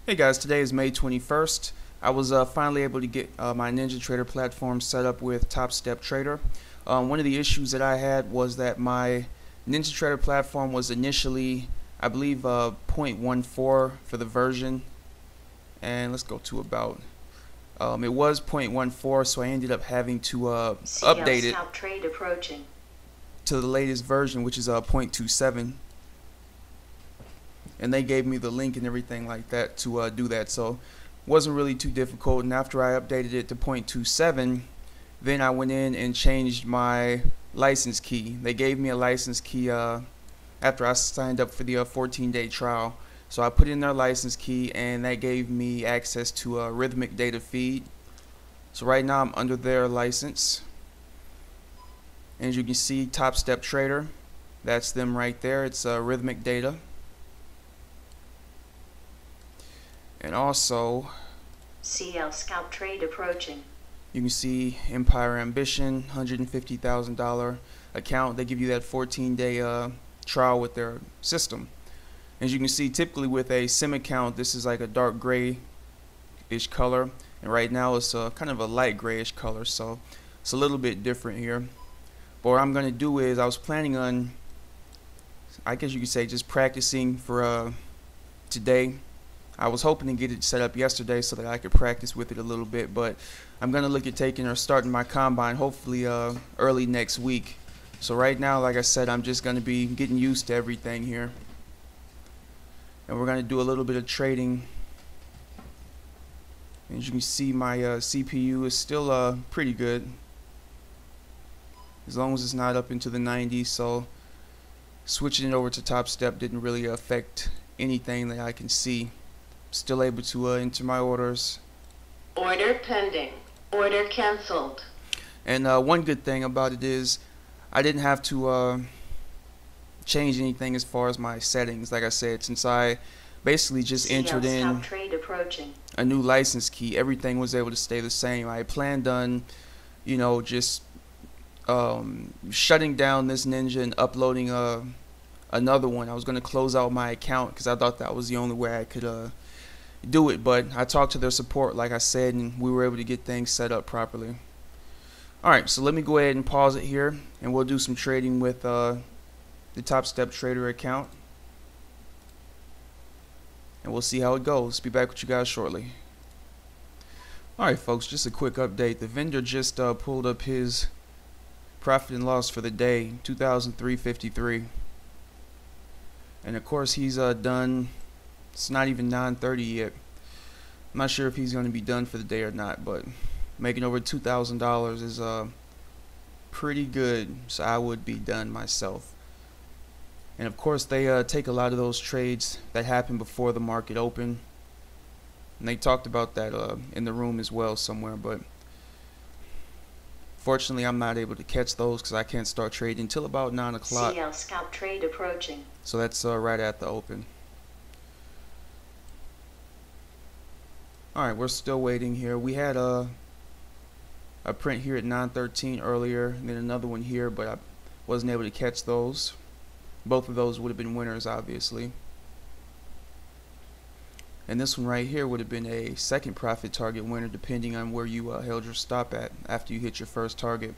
Hey guys, today is May 21st. I was finally able to get my NinjaTrader platform set up with Topstep Trader. One of the issues that I had was that my NinjaTrader platform was initially, I believe, 0.14 for the version. And let's go to about. It was 0.14, so I ended up having to update it to the latest version, which is 0.27. And they gave me the link and everything like that to do that, so it wasn't really too difficult. And after I updated it to 0.27, then I went in and changed my license key. They gave me a license key after I signed up for the 14-day trial, so I put in their license key and that gave me access to a rhythmic data feed. So right now I'm under their license, and as you can see, Topstep Trader, that's them right there. It's rhythmic data. And also, CL Scalp Trade approaching. You can see Empire Ambition, $150,000 account. They give you that 14-day trial with their system. As you can see, typically with a sim account, this is like a dark gray-ish color, and right now it's kind of a light grayish color, so it's a little bit different here. But what I'm going to do is, I was planning on, I guess you could say, just practicing for today. I was hoping to get it set up yesterday so that I could practice with it a little bit, but I'm going to look at taking or starting my combine hopefully early next week. So right now, like I said, I'm just going to be getting used to everything here. And we're going to do a little bit of trading. As you can see, my CPU is still pretty good, as long as it's not up into the 90s, so switching it over to Topstep didn't really affect anything that I can see. Still able to enter my orders. Order pending. Order cancelled. And one good thing about it is I didn't have to change anything as far as my settings. Like I said, since I basically just entered in a new license key, everything was able to stay the same. I planned on, just shutting down this Ninja and uploading another one. I was going to close out my account because I thought that was the only way I could do it, but I talked to their support, like I said, and we were able to get things set up properly. Alright, so let me go ahead and pause it here, and we'll do some trading with the Topstep Trader account, and we'll see how it goes. Be back with you guys shortly. Alright folks, just a quick update. The vendor just pulled up his profit and loss for the day, 2,353, and of course he's done. It's not even 9:30 yet. I'm not sure if he's going to be done for the day or not, but making over $2,000 is pretty good, so I would be done myself. And of course they take a lot of those trades that happen before the market open, and they talked about that in the room as well somewhere, but fortunately I'm not able to catch those because I can't start trading until about 9 o'clock. CL Scalp Trade approaching. So that's right at the open. Alright, we're still waiting here. We had a print here at 9:13 earlier, and then another one here, but I wasn't able to catch those. Both of those would have been winners, obviously. And this one right here would have been a second profit target winner, depending on where you held your stop at after you hit your first target.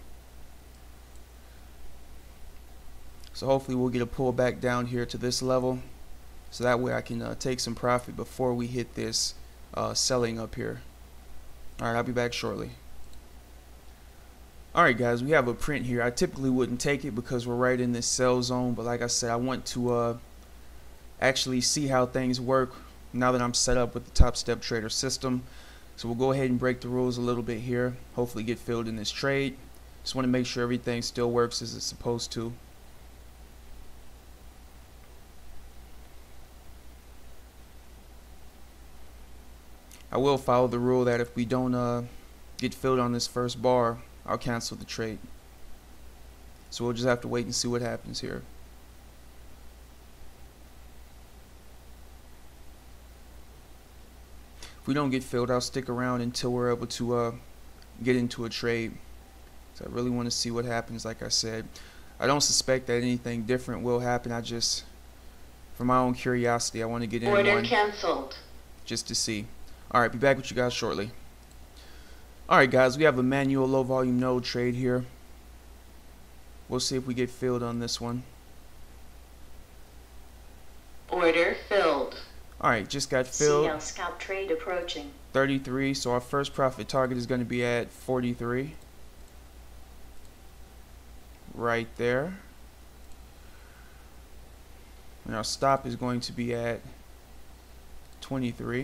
So hopefully we'll get a pull back down here to this level, so that way I can take some profit before we hit this selling up here. Alright, I'll be back shortly. Alright guys, we have a print here. I typically wouldn't take it because we're right in this sell zone, but like I said, I want to actually see how things work now that I'm set up with the Topstep Trader system. So we'll go ahead and break the rules a little bit here, hopefully get filled in this trade. Just want to make sure everything still works as it's supposed to. I will follow the rule that if we don't get filled on this first bar, I'll cancel the trade. So we'll just have to wait and see what happens here. If we don't get filled, I'll stick around until we're able to get into a trade. So I really want to see what happens. Like I said, I don't suspect that anything different will happen. I just, for my own curiosity, I want to get in Order one canceled. just to see. Alright, be back with you guys shortly. Alright guys, we have a manual low volume node trade here. We'll see if we get filled on this one. Order filled. Alright, just got filled. CL scalp trade approaching. 33, so our first profit target is going to be at 43. Right there. And our stop is going to be at 23.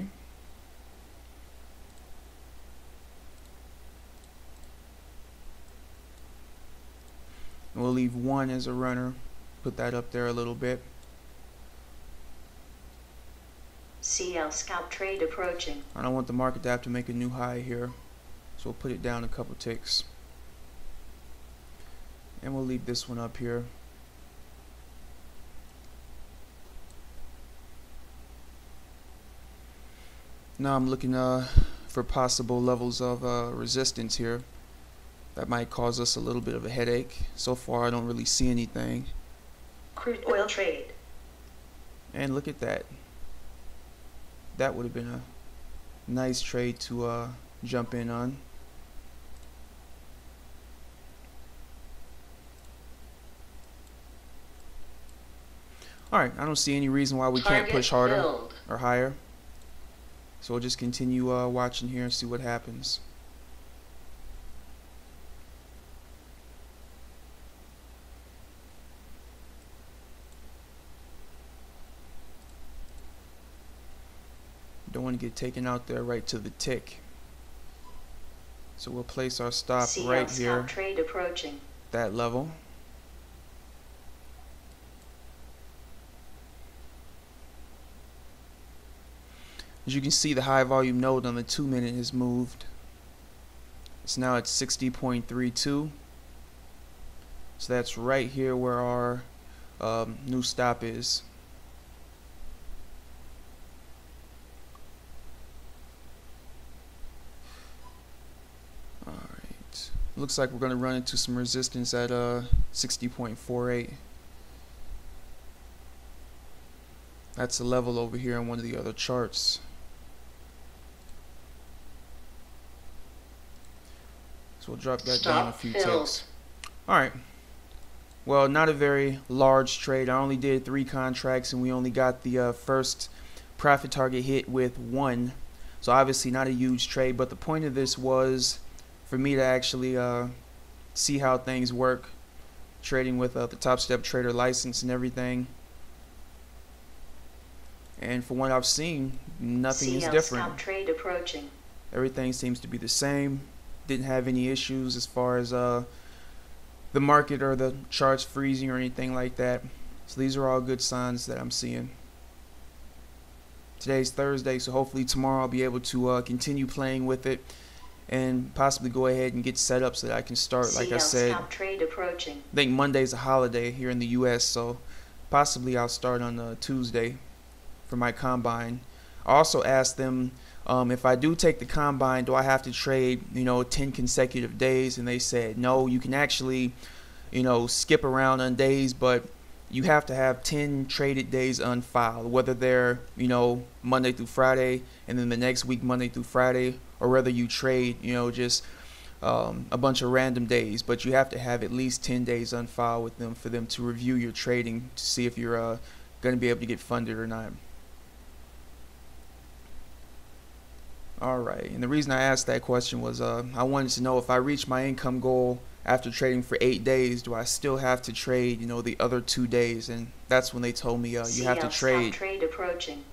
And we'll leave 1 as a runner. Put that up there a little bit. CL scalp trade approaching. I don't want the market to have to make a new high here, so we'll put it down a couple ticks. And we'll leave this one up here. Now I'm looking for possible levels of resistance here. That might cause us a little bit of a headache. So far I don't really see anything. Crude oil trade. And look at that. That would have been a nice trade to jump in on. Alright, I don't see any reason why we can't push harder or higher. So we'll just continue watching here and see what happens. Don't want to get taken out there right to the tick. So we'll place our stop right here. Trade approaching. That level. As you can see, the high volume node on the 2-minute has moved. It's now at 60.32. So that's right here where our new stop is. Alright. Looks like we're going to run into some resistance at 60.48. That's a level over here on one of the other charts. So we'll drop that down a few ticks. Alright. Well, not a very large trade. I only did 3 contracts and we only got the first profit target hit with 1. So obviously not a huge trade, but the point of this was for me to actually see how things work, trading with the Topstep trader license and everything. And from what I've seen, nothing is different. Trade approaching. Everything seems to be the same. Didn't have any issues as far as the market or the charts freezing or anything like that. So these are all good signs that I'm seeing. Today's Thursday, so hopefully tomorrow I'll be able to continue playing with it and possibly go ahead and get set up so that I can start. Like I said, trade approaching. I think Monday's a holiday here in the US, so possibly I'll start on Tuesday for my combine. I also asked them if I do take the combine, do I have to trade 10 consecutive days, and they said no, you can actually skip around on days, but you have to have 10 traded days unfiled, whether they're Monday through Friday and then the next week Monday through Friday, or whether you trade just a bunch of random days, but you have to have at least 10 days unfiled with them for them to review your trading to see if you're going to be able to get funded or not. Alright, and the reason I asked that question was I wanted to know if I reach my income goal after trading for 8 days, do I still have to trade the other 2 days? And that's when they told me you have to trade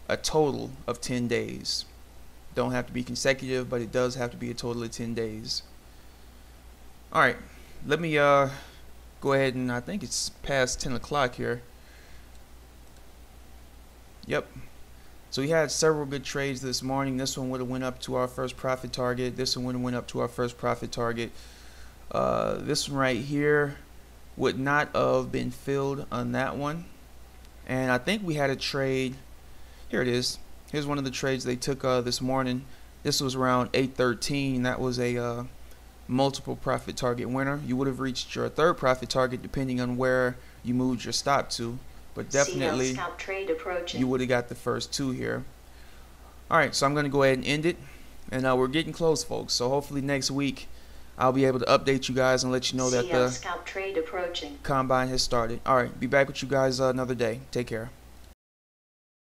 a total of 10 days. Don't have to be consecutive, but it does have to be a total of 10 days. Alright, let me go ahead, and I think it's past 10 o'clock here. Yep. So we had several good trades this morning. This one would have went up to our first profit target. This one would have went up to our first profit target. This one right here would not have been filled on that one. And I think we had a trade. Here it is. Here's one of the trades they took this morning. This was around 8:13. That was a multiple profit target winner. You would have reached your third profit target depending on where you moved your stop to. But definitely you would have got the first 2 here. Alright, so I'm going to go ahead and end it. And we're getting close, folks. So hopefully next week I'll be able to update you guys and let you know that the Scout trade approaching. combine has started. Alright, be back with you guys another day. Take care.